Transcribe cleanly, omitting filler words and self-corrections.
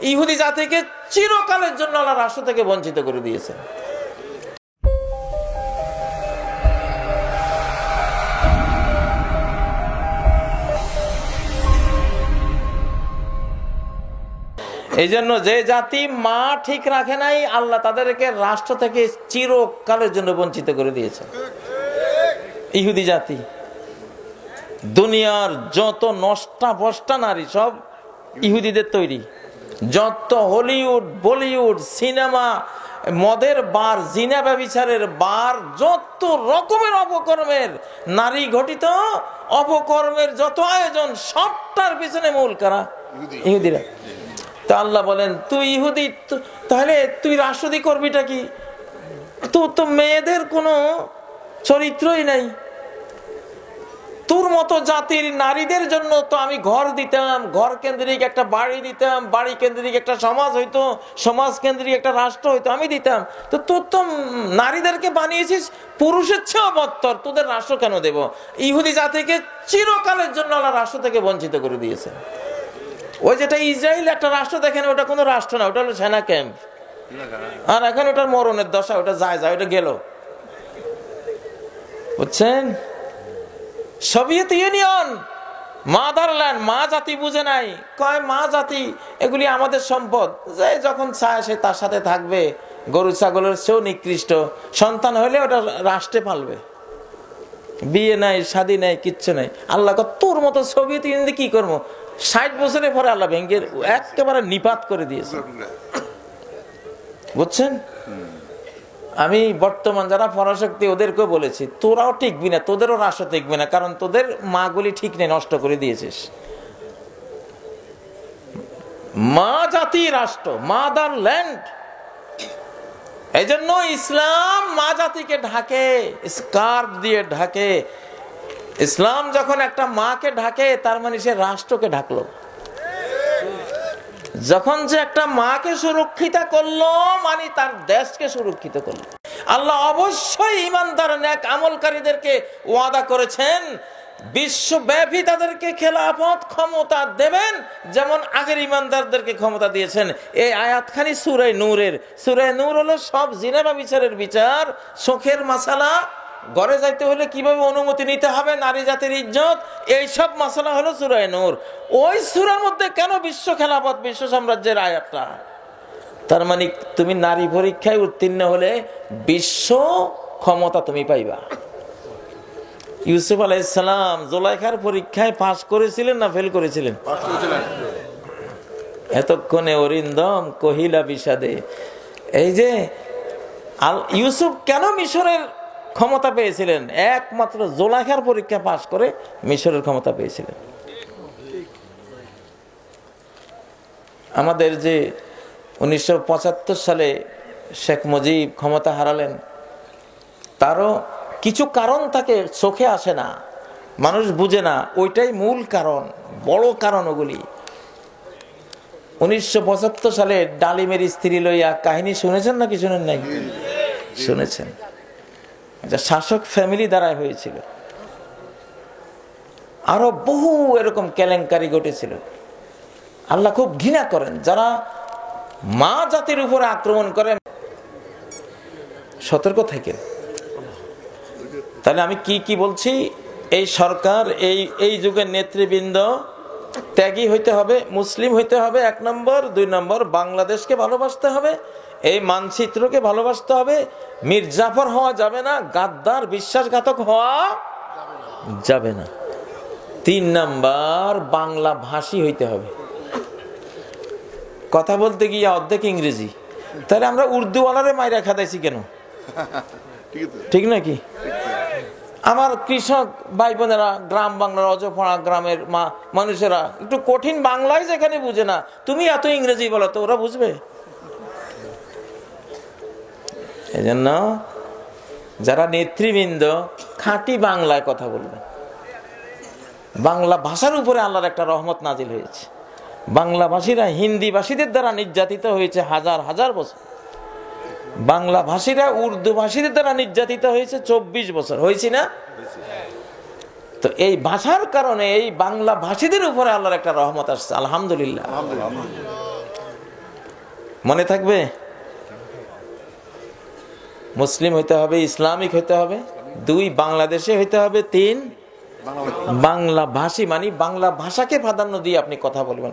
ইহুদি জাতিকে চিরকালের জন্য আল্লাহ রাষ্ট্র থেকে বঞ্চিত করে দিয়েছেন। এই জন্য যে জাতি মা ঠিক রাখে নাই, আল্লাহ তাদেরকে রাষ্ট্র থেকে চিরকালের জন্য বঞ্চিত করে দিয়েছে। ইহুদি জাতি, দুনিয়ার যত নষ্টা ভষ্টা নারী সব ইহুদিদের তৈরি। যত হলিউড বলিউড সিনেমা, মদের বার, জিনা ব্যভিচারের বার, যত রকমের অপকর্মের নারী ঘটিত অপকর্মের যত আয়োজন, সবটার পিছনে মূল কারা? ইহুদিরা। তা আল্লাহ বলেন, তুই ইহুদি, তাহলে তুই রাষ্ট্রপতি করবিটা কি? তোর তো মেয়েদের কোনো চরিত্রই নাই। তোর মতো জাতির নারীদের জন্য তো আমি ঘর দিতাম, ঘর কেন্দ্রিক একটা বাড়ি দিতাম, বাড়ি কেন্দ্রিক একটা সমাজ হইতো, সমাজ কেন্দ্রিক একটা রাষ্ট্র হইতো, আমি দিতাম। তো তোর তো নারীদেরকে বানিয়েছিস পুরুষের চেয়েও বত্তর, তোদের রাষ্ট্র কেন দেব? ইহুদি জাতিকে চিরকালের জন্য আল্লাহ রাষ্ট্র থেকে বঞ্চিত করে দিয়েছে। ওই যেটা ইসরায়েল একটা রাষ্ট্র দেখেন, ওটা কোনো রাষ্ট্র না, ওটা হলো সেনা ক্যাম্প। আর এখন ওটার মরণের দশা, ওটা যায় ওটা গেল, বুঝছেন? সোভিয়েত ইউনিয়ন মাদারল্যান্ড, মা জাতি বুঝে নাই, কয় মা জাতি এগুলি আমাদের সম্পদ, যে যখন চায় সে তার সাথে থাকবে, গরু ছাগলের চেয়েও নিকৃষ্ট। সন্তান হলে ওটা রাষ্ট্রে পালবে, বিয়ে নাই, শাদী নাই, কিচ্ছু নাই। আল্লাহ তোর মতো সোভিয়েত ইউনিয়ন কি করবো? 60 বছরের পরে আল্লাহ ভেঙ্গে একেবারে নিপাত করে দিয়েছে, বুঝছেন? আমি বর্তমান যারা পরাশক্তি ওদেরকেও বলেছি, তোরাও টিকবি না, তোদেরও রাষ্ট্র টিকবে না, কারণ তোদের মাগুলি ঠিক নেই, নষ্ট করে দিয়েছিস। মা জাতি রাষ্ট্র, মাদারল্যান্ড। এই জন্য ইসলাম মা জাতিকে ঢাকে, স্কার্ফ দিয়ে ঢাকে। ইসলাম যখন একটা মাকে ঢাকে, তার মানে সে রাষ্ট্রকে ঢাকলো। যখন যে একটা মাকে সুরক্ষিত করলো, মানে তার দেশকে সুরক্ষিত করলো। আল্লাহ অবশ্যই ঈমানদার নেক আমলকারীদেরকে ওয়াদা করেছেন বিশ্বব্যাপী তাদেরকে খেলাফত ক্ষমতা দেবেন, যেমন আগের ঈমানদারদেরকে ক্ষমতা দিয়েছেন। এই আয়াতখানি সূরা নূরের। সূরা নূর হলো সব জিনা ব্যভিচারের বিচার, চোখের মাসালা, ঘরে যাইতে হলে কিভাবে অনুমতি নিতে হবে, নারী জাতির ইজ্জত, এই সব মাসালা হলো সূরা নূর। ওই সূরার মধ্যে কেন বিশ্ব খেলাফত, বিশ্ব সাম্রাজ্যের আয়াতটা? তার মানে তুমি নারী পরীক্ষায় উত্তীর্ণ হলে বিশ্ব ক্ষমতা তুমি পাইবা। ইউসুফ আলাইহিস সালাম জুলাইখার পরীক্ষায় পাস করেছিলেন না ফেল করেছিলেন? এতক্ষণে অরিন্দম কহিলা বিষাদে। এই যে ইউসুফ কেন মিশরের ক্ষমতা পেয়েছিলেন? একমাত্র জুলাইখার পরীক্ষা পাস করে মিশরের ক্ষমতা পেয়েছিলেন। আমাদের যে 1975 সালে শেখ মুজিব ক্ষমতা হারালেন, তারও কিছু কারণ তাকে চোখে আসে না, মানুষ বুঝে না, ওইটাই মূল কারণ, বড় কারণ ওগুলি। 1975 সালে ডালিমের স্ত্রী লইয়া কাহিনী শুনেছেন নাকি শুনেন নাই? শুনেছেন। শাসক ফ্যামিলি দ্বারা হয়েছিল। আরো বহু এরকম কেলেঙ্কারি ঘটেছিল। আল্লাহ খুব ঘৃণা করেন যারা মা জাতির উপরে আক্রমণ করেন। সতর্ক থাকেন। তাহলে আমি কি বলছি? এই সরকার, এই যুগের নেতৃবৃন্দ ত্যাগী হইতে হবে, মুসলিম হইতে হবে 1 নম্বর। 2 নম্বর, বাংলাদেশকে ভালোবাসতে হবে, এই মানচিত্রকে ভালোবাসতে হবে। মির্জাফর হওয়া যাবে না, গাদ্দার বিশ্বাসঘাতক হওয়া যাবে না। 3 নম্বর, বাংলা ভাষী হইতে হবে। কথা বলতে গিয়ে অর্ধেক ইংরেজি, তাহলে আমরা উর্দুওয়ালারে মাইরা খাদাইছি কেন? ঠিক নাকি? আমার কৃষক ভাই বোনেরা, গ্রাম বাংলার অজপাড়া গ্রামের মানুষেরা একটু কঠিন বাংলায় যেখানে বুঝে না, তুমি এত ইংরেজি বলো তো ওরা বুঝবে? এই জন্য যারা নেতৃবৃন্দ খাঁটি বাংলায় কথা বলবেন। বাংলা ভাষার উপরে আল্লাহর একটা রহমত নাজিল হয়েছে। বাংলা ভাষীরা হিন্দি ভাষীদের দ্বারা নির্যাতিত হয়েছে হাজার হাজার বছর। বাংলা ভাষীরা উর্দু ভাষীদের দ্বারা নির্যাতিত হয়েছে 24 বছর। হয়েছে না? তো এই ভাষার কারণে এই বাংলা ভাষীদের উপরে আল্লাহর একটা রহমত আসছে, আলহামদুলিল্লাহ। মনে থাকবে? মুসলিম হইতে হবে, ইসলামিক হইতে হবে, 2 বাংলাদেশে হইতে হবে, 3 বাংলা ভাষী, মানে বাংলা ভাষাকে প্রাধান্য দিয়ে আপনি কথা বলবেন।